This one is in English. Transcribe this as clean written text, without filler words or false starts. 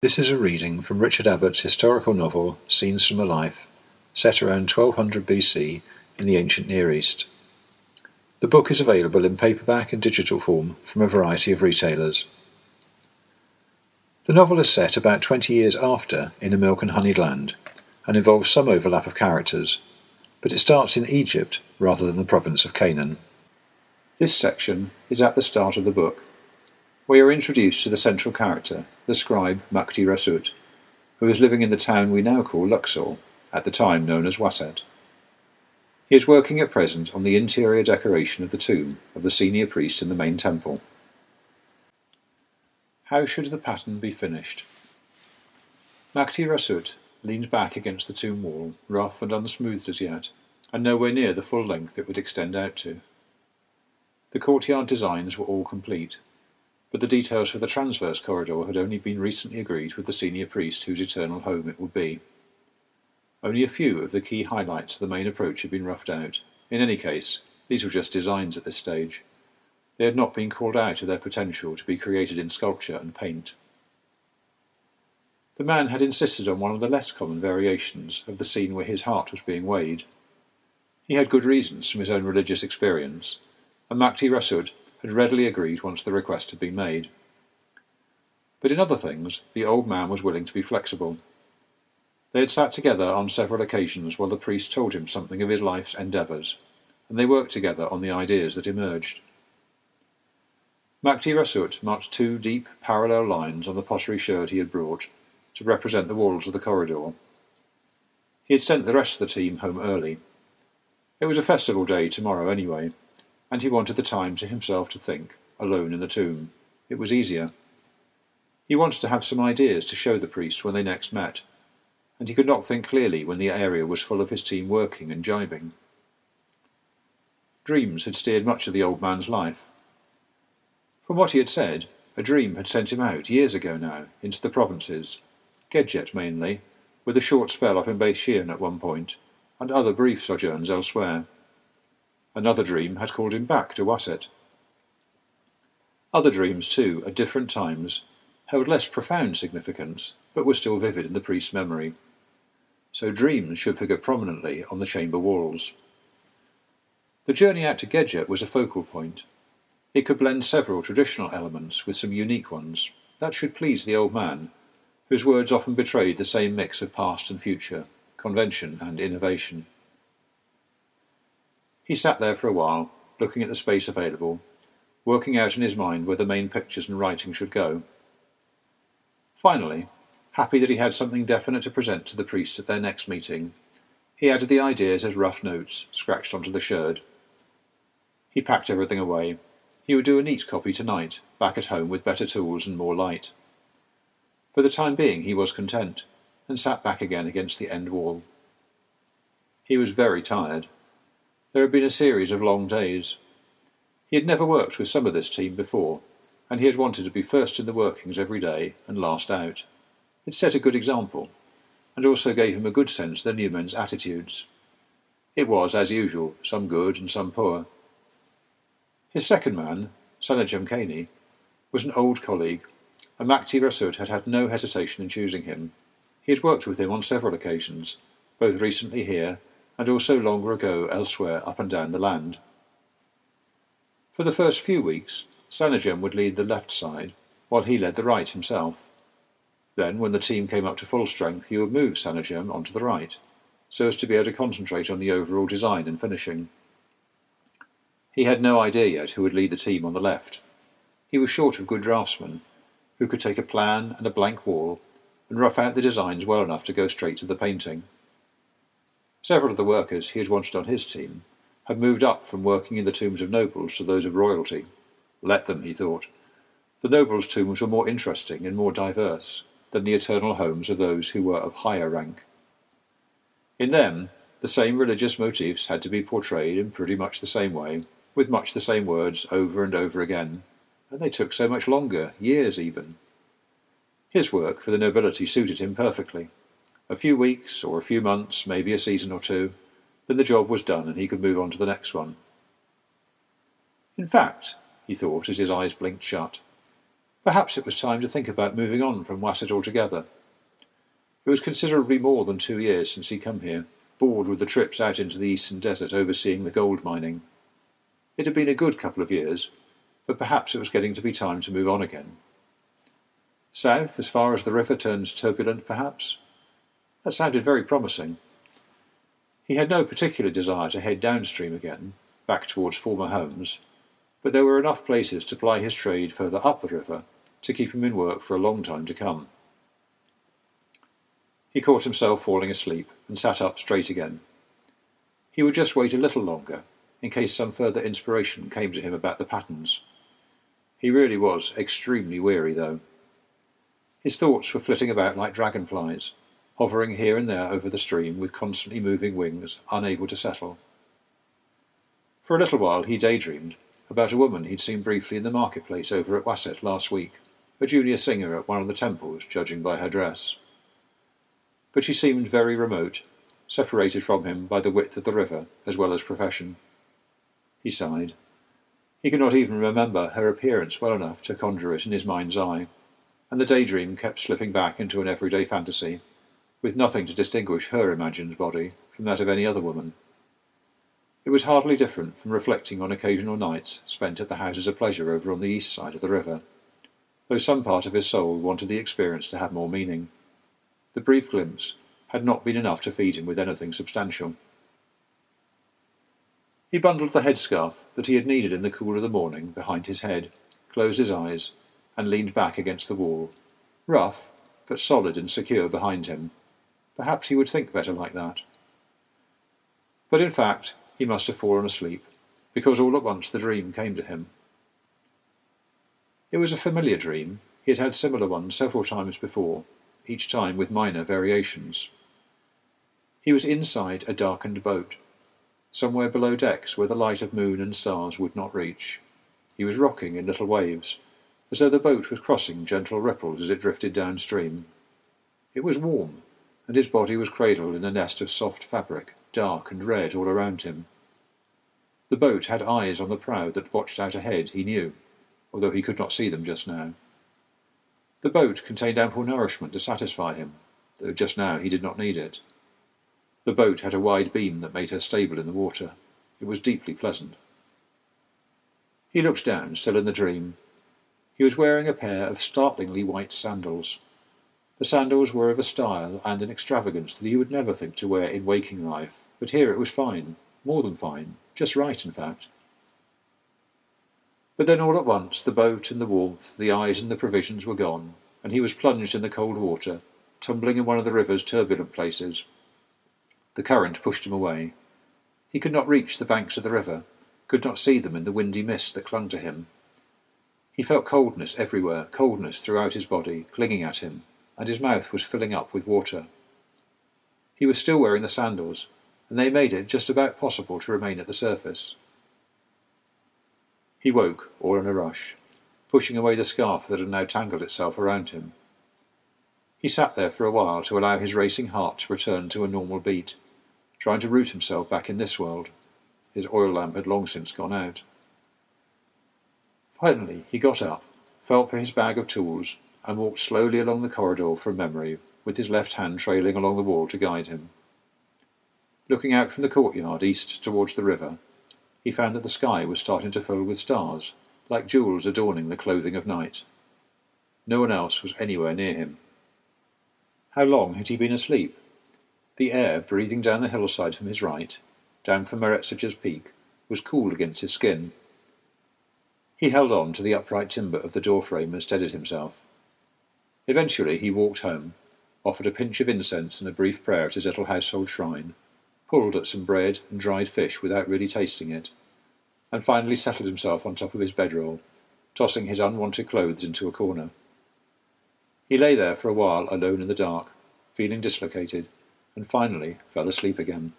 This is a reading from Richard Abbott's historical novel Scenes from a Life, set around 1200 BC in the ancient Near East. The book is available in paperback and digital form from a variety of retailers. The novel is set about 20 years after In a Milk and Honeyed Land, and involves some overlap of characters, but it starts in Egypt rather than the province of Canaan. This section is at the start of the book. We are introduced to the central character, the scribe Makty-Rasut, who is living in the town we now call Luxor, at the time known as Waset. He is working at present on the interior decoration of the tomb of the senior priest in the main temple. How should the pattern be finished? Makty-Rasut leans back against the tomb wall, rough and unsmoothed as yet, and nowhere near the full length it would extend out to. The courtyard designs were all complete, but the details for the transverse corridor had only been recently agreed with the senior priest whose eternal home it would be. Only a few of the key highlights of the main approach had been roughed out. In any case, these were just designs at this stage. They had not been called out of their potential to be created in sculpture and paint. The man had insisted on one of the less common variations of the scene where his heart was being weighed. He had good reasons from his own religious experience, and Makty-Rasut had readily agreed once the request had been made. But in other things, the old man was willing to be flexible. They had sat together on several occasions while the priest told him something of his life's endeavours, and they worked together on the ideas that emerged. Makty-Rasut marked 2 deep, parallel lines on the pottery sherd he had brought, to represent the walls of the corridor. He had sent the rest of the team home early. It was a festival day tomorrow anyway, and he wanted the time to himself to think, alone in the tomb. It was easier. He wanted to have some ideas to show the priest when they next met, and he could not think clearly when the area was full of his team working and jibing. Dreams had steered much of the old man's life. From what he had said, a dream had sent him out years ago now, into the provinces, Gedjet mainly, with a short spell up in Beit Shean at one point, and other brief sojourns elsewhere. Another dream had called him back to Waset. Other dreams, too, at different times, held less profound significance, but were still vivid in the priest's memory. So dreams should figure prominently on the chamber walls. The journey out to Gedjet was a focal point. It could blend several traditional elements with some unique ones. That should please the old man, whose words often betrayed the same mix of past and future, convention and innovation. He sat there for a while, looking at the space available, working out in his mind where the main pictures and writing should go. Finally, happy that he had something definite to present to the priests at their next meeting, he added the ideas as rough notes scratched onto the sherd. He packed everything away. He would do a neat copy tonight, back at home with better tools and more light. For the time being he was content, and sat back again against the end wall. He was very tired. There had been a series of long days. He had never worked with some of this team before, and he had wanted to be first in the workings every day and last out. It set a good example, and also gave him a good sense of the new men's attitudes. It was, as usual, some good and some poor. His second man, Sanajam, was an old colleague, and Makty-Rasut had had no hesitation in choosing him. He had worked with him on several occasions, both recently here and also longer ago elsewhere up and down the land. For the first few weeks, Sanajam would lead the left side, while he led the right himself. Then, when the team came up to full strength, he would move Sanajam onto the right, so as to be able to concentrate on the overall design and finishing. He had no idea yet who would lead the team on the left. He was short of good draftsmen, who could take a plan and a blank wall and rough out the designs well enough to go straight to the painting. Several of the workers he had wanted on his team had moved up from working in the tombs of nobles to those of royalty. Let them, he thought. The nobles' tombs were more interesting and more diverse than the eternal homes of those who were of higher rank. In them, the same religious motifs had to be portrayed in pretty much the same way, with much the same words over and over again, and they took so much longer, years even. His work for the nobility suited him perfectly. A few weeks, or a few months, maybe a season or two, then the job was done and he could move on to the next one. In fact, he thought as his eyes blinked shut, Perhaps it was time to think about moving on from Waset altogether. It was considerably more than 2 years since he'd come here, bored with the trips out into the eastern desert overseeing the gold mining. It had been a good couple of years, but perhaps it was getting to be time to move on again. South, as far as the river turns turbulent, perhaps? That sounded very promising. He had no particular desire to head downstream again, back towards former homes, but there were enough places to ply his trade further up the river to keep him in work for a long time to come. He caught himself falling asleep and sat up straight again. He would just wait a little longer, in case some further inspiration came to him about the patterns. He really was extremely weary, though. His thoughts were flitting about like dragonflies, hovering here and there over the stream with constantly moving wings, unable to settle. For a little while he daydreamed about a woman he'd seen briefly in the marketplace over at Waset last week, a junior singer at one of the temples, judging by her dress. But she seemed very remote, separated from him by the width of the river as well as profession. He sighed. He could not even remember her appearance well enough to conjure it in his mind's eye, and the daydream kept slipping back into an everyday fantasy, with nothing to distinguish her imagined body from that of any other woman. It was hardly different from reflecting on occasional nights spent at the houses of pleasure over on the east side of the river, though some part of his soul wanted the experience to have more meaning. The brief glimpse had not been enough to feed him with anything substantial. He bundled the headscarf that he had needed in the cool of the morning behind his head, closed his eyes, and leaned back against the wall, rough but solid and secure behind him. Perhaps he would think better like that. But in fact, he must have fallen asleep, because all at once the dream came to him. It was a familiar dream. He had had similar ones several times before, each time with minor variations. He was inside a darkened boat, somewhere below decks where the light of moon and stars would not reach. He was rocking in little waves, as though the boat was crossing gentle ripples as it drifted downstream. It was warm, and his body was cradled in a nest of soft fabric, dark and red all around him. The boat had eyes on the prow that watched out ahead, he knew, although he could not see them just now. The boat contained ample nourishment to satisfy him, though just now he did not need it. The boat had a wide beam that made her stable in the water. It was deeply pleasant. He looked down, still in the dream. He was wearing a pair of startlingly white sandals. The sandals were of a style and an extravagance that he would never think to wear in waking life, but here it was fine, more than fine, just right, in fact. But then all at once the boat and the warmth, the eyes and the provisions were gone, and he was plunged in the cold water, tumbling in one of the river's turbulent places. The current pushed him away. He could not reach the banks of the river, could not see them in the windy mist that clung to him. He felt coldness everywhere, coldness throughout his body, clinging at him, and his mouth was filling up with water. He was still wearing the sandals, and they made it just about possible to remain at the surface. He woke, all in a rush, pushing away the scarf that had now tangled itself around him. He sat there for a while to allow his racing heart to return to a normal beat, trying to root himself back in this world. His oil lamp had long since gone out. Finally he got up, felt for his bag of tools, and walked slowly along the corridor from memory, with his left hand trailing along the wall to guide him. Looking out from the courtyard east towards the river, he found that the sky was starting to fill with stars, like jewels adorning the clothing of night. No one else was anywhere near him. How long had he been asleep? The air breathing down the hillside from his right, down from Makty-Rasut's peak, was cool against his skin. He held on to the upright timber of the doorframe and steadied himself. Eventually he walked home, offered a pinch of incense and a brief prayer at his little household shrine, pulled at some bread and dried fish without really tasting it, and finally settled himself on top of his bedroll, tossing his unwanted clothes into a corner. He lay there for a while alone in the dark, feeling dislocated, and finally fell asleep again.